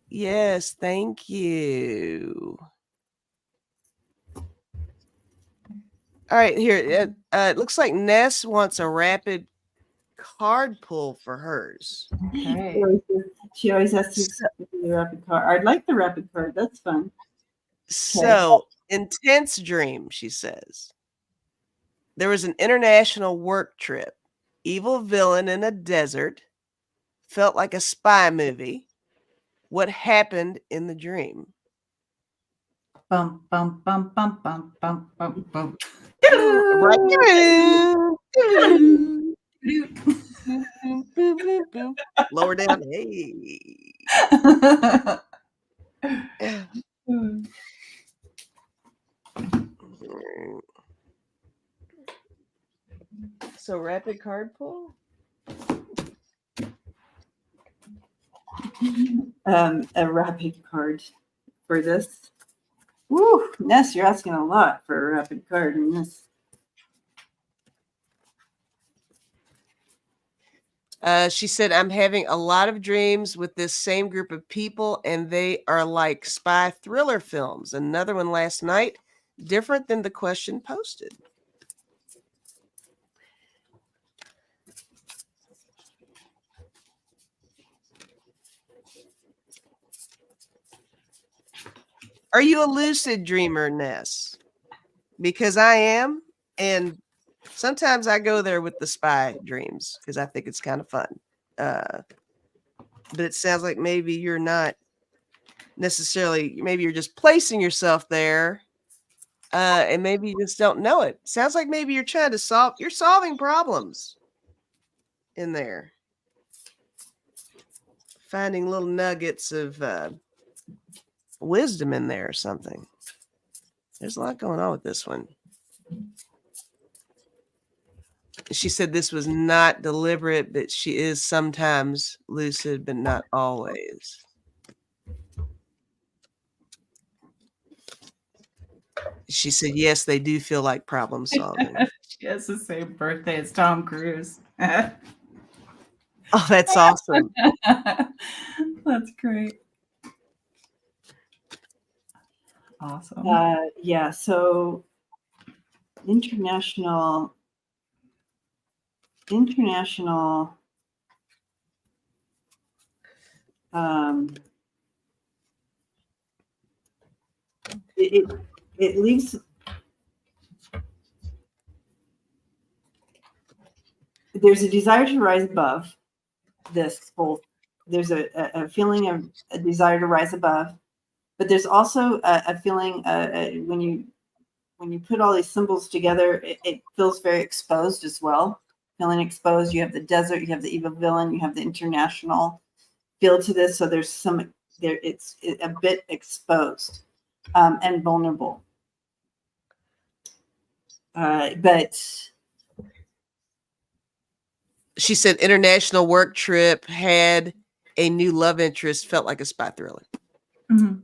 Yes, thank you. All right, here. It looks like Ness wants a rapid card pull for hers. Okay. She always has to accept the rapid card. I'd like the rapid card. That's fun. So, intense dream, she says. There was an international work trip. Evil villain in a desert. Felt like a spy movie. What happened in the dream? Bum, bum, bum, bum, bum, bum, bum, bum. Lower down. Hey. So rapid card pull? A rapid card for this. Woo, Ness, you're asking a lot for a rapid card in this. She said, I'm having a lot of dreams with this same group of people, and they are like spy thriller films. Another one last night, different than the question posted. Are you a lucid dreamer, Ness? Because I am, and sometimes I go there with the spy dreams because I think it's kind of fun. But it sounds like maybe you're not necessarily, maybe you're just placing yourself there, and maybe you just don't know it. Sounds like maybe you're trying to you're solving problems in there. Finding little nuggets of wisdom in there or something. There's a lot going on with this one. She said this was not deliberate, but she is sometimes lucid, but not always. She said, yes, they do feel like problem solving. She has the same birthday as Tom Cruise. Oh, that's awesome. That's great. Awesome. Yeah, so international it leaves, there's a desire to rise above this whole, there's a feeling of a desire to rise above, but there's also a feeling when you put all these symbols together, it feels very exposed as well. Feeling exposed. You have the desert, you have the evil villain, you have the international feel to this. So there's some there. It's a bit exposed and vulnerable. But she said international work trip, had a new love interest, felt like a spy thriller. Mm-hmm.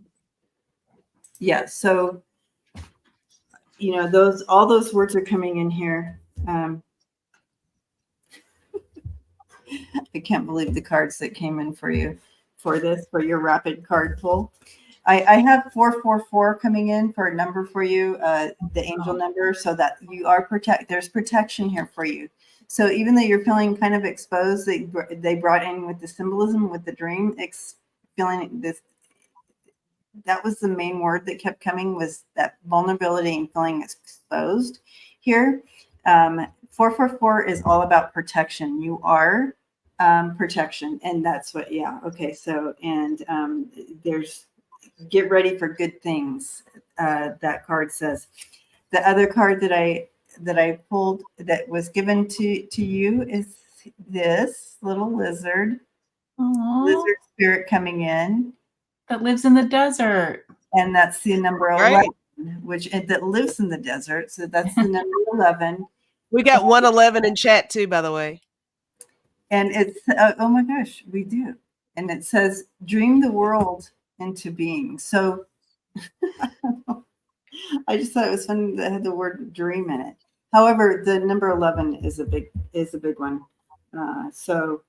Yeah. So, all those words are coming in here. I can't believe the cards that came in for you for your rapid card pull. I have 444 coming in for a number for you, the angel number, so that you are there's protection here for you. So even though you're feeling kind of exposed, they brought in with the symbolism, with the dream, feeling this. That was the main word that kept coming, was that vulnerability and feeling exposed here. 444 is all about protection. You are protection. And that's what, yeah. Okay. So, and there's, get ready for good things. That card says. The other card that I pulled that was given to you is this little lizard. Aww. Lizard spirit coming in. That lives in the desert. And that's the number 11, right, which that lives in the desert. So that's the number 11. We got 111 in chat too, by the way. And it's, oh my gosh, we do. And it says, dream the world into being. So I just thought it was funny that it had the word dream in it. However, the number 11 is a big one. So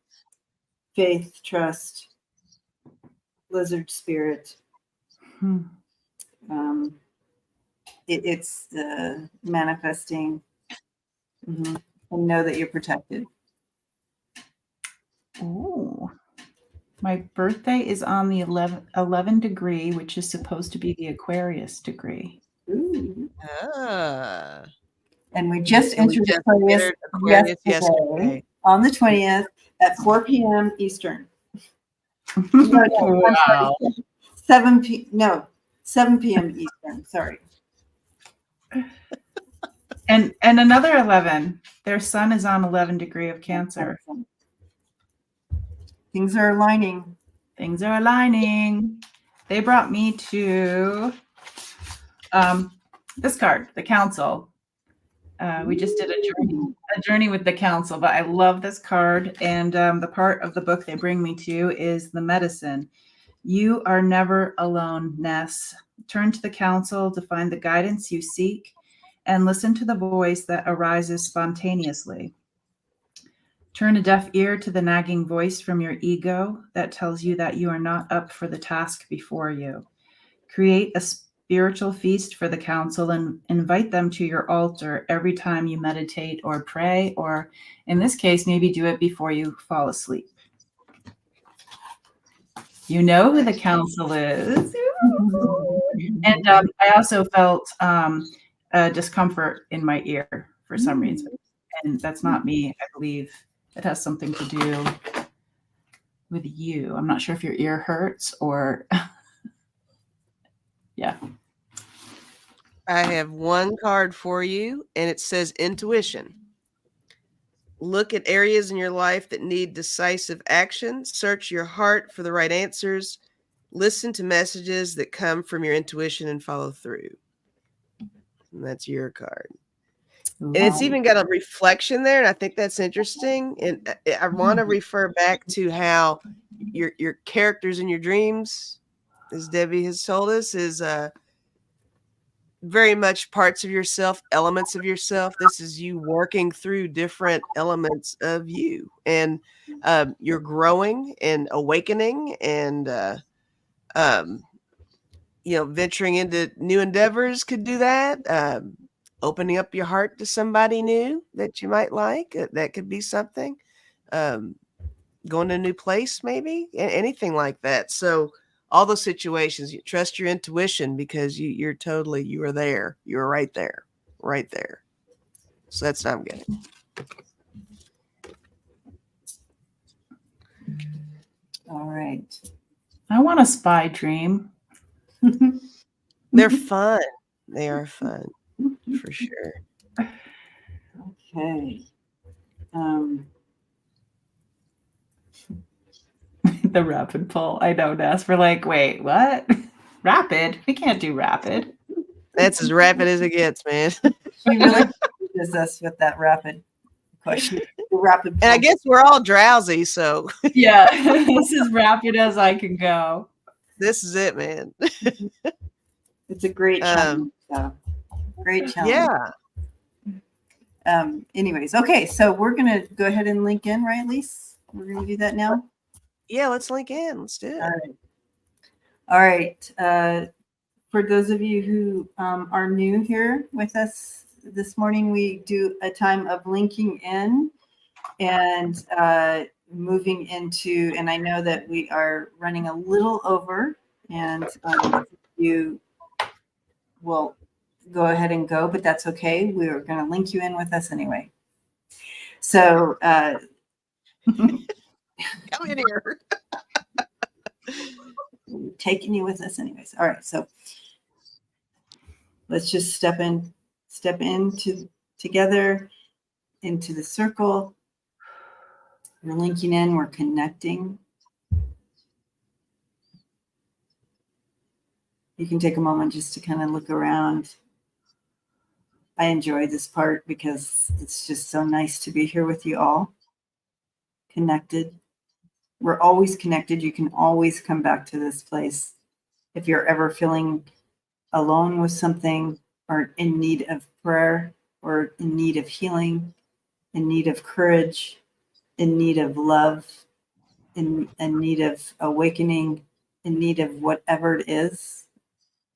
faith, trust, lizard spirit. It's manifesting, and know that you're protected. Ooh. My birthday is on the 11 degree, which is supposed to be the Aquarius degree. Ooh. Ah. And we just entered Aquarius yesterday on the 20th at 4 p.m. Eastern. Wow. 7 p.m. Eastern. Sorry. And another 11. Their sun is on 11 degree of Cancer. Things are aligning. Things are aligning. They brought me to this card, the Council. We just did a journey with the Council, but I love this card. And the part of the book they bring me to is the medicine. You are never alone, Ness. Turn to the Council to find the guidance you seek and listen to the voice that arises spontaneously. Turn a deaf ear to the nagging voice from your ego that tells you that you are not up for the task before you. Create a spiritual feast for the Council and invite them to your altar every time you meditate or pray, or in this case, maybe do it before you fall asleep. You know who the Council is. And I also felt a discomfort in my ear for some reason. And that's not me. I believe it has something to do with you. I'm not sure if your ear hurts or... Yeah. I have one card for you, and it says intuition. Look at areas in your life that need decisive action. Search your heart for the right answers. Listen to messages that come from your intuition and follow through. And that's your card. And it's Ooh. even got a reflection there, and I think that's interesting. And I want to refer back to how your characters in your dreams, as Debbie has told us, is very much parts of yourself, elements of yourself. This is you working through different elements of you, and you're growing and awakening, and um, venturing into new endeavors could do that. Opening up your heart to somebody new that you might like, that could be something. Um, Going to a new place, maybe, anything like that. So all those situations, you trust your intuition, because you are there. You're right there, right there. So that's what I'm getting. All right. I want a spy dream. They're fun. They are fun, for sure. Okay. The rapid pull. I know, Ness. We're like, wait, what? Rapid? We can't do rapid. That's as rapid as it gets, man. She really does us with that rapid question. The rapid And I pull. guess we're all drowsy, so Yeah, this is rapid as I can go. this is it, man. It's a great challenge. Great challenge. Yeah. Anyways, okay, so we're gonna go ahead and link in, right, Lise? We're gonna do that now. Yeah, let's link in. Let's do it. All right. For those of you who are new here with us this morning, we do a time of linking in and moving into, and I know that we are running a little over, and you will go ahead and go, but that's okay. We're going to link you in with us anyway. So Come in here. taking you with us anyways. All right, so let's just step into together into the circle. We're linking in, we're connecting. You can take a moment just to kind of look around. I enjoy this part because it's just so nice to be here with you all, connected. We're always connected. You can always come back to this place if you're ever feeling alone with something, or in need of prayer, or in need of healing, in need of courage, in need of love, in need of awakening, in need of whatever it is.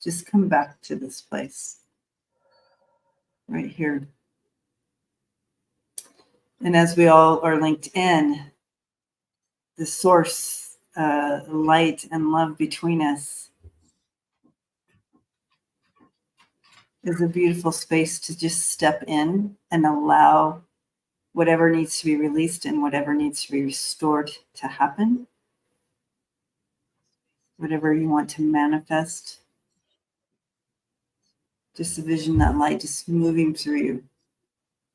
Just come back to this place right here. And as we all are linked in, the source, light and love between us is a beautiful space to just step in and allow whatever needs to be released and whatever needs to be restored to happen. Whatever you want to manifest. Just envision that light just moving through you.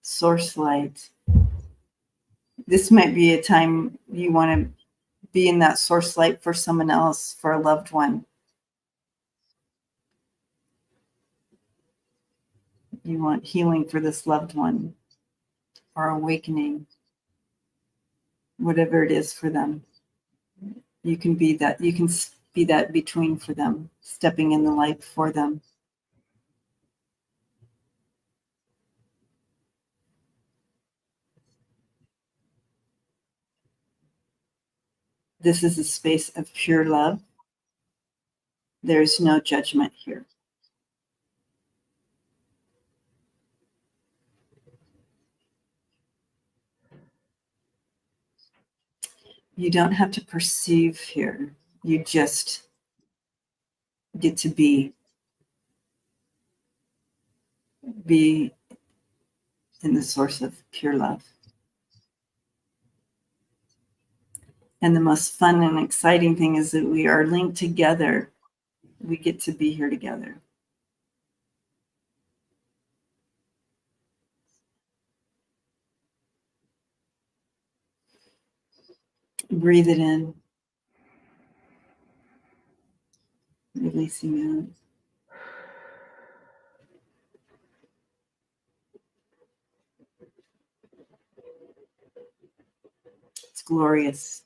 Source light. This might be a time you want to be in that source light for someone else, for a loved one. You want healing for this loved one, or awakening, whatever it is for them. You can be that. You can be that between for them, stepping in the light for them. This is a space of pure love. There's no judgment here. You don't have to perceive here. You just get to be in the source of pure love. And the most fun and exciting thing is that we are linked together. We get to be here together. Breathe it in. Releasing out. glorious,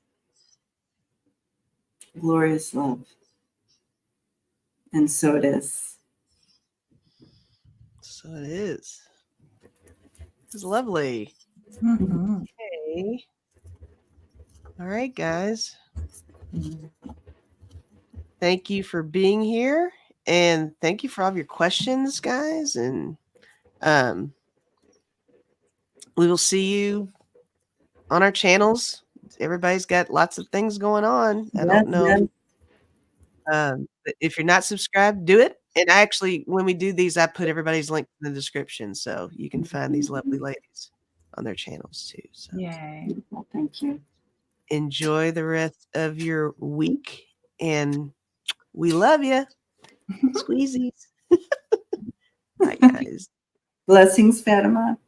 glorious love. And so it is. So it is. It's lovely. Mhm. Okay. All right, guys. Thank you for being here, and thank you for all of your questions, guys. And we will see you on our channels. Everybody's got lots of things going on. I don't know. But if you're not subscribed, do it. And I actually, when we do these, I put everybody's link in the description, so you can find these lovely ladies on their channels too. So Yay. Well, thank you. enjoy the rest of your week, and we love you. Squeezies. Bye, guys. Blessings, Fatima.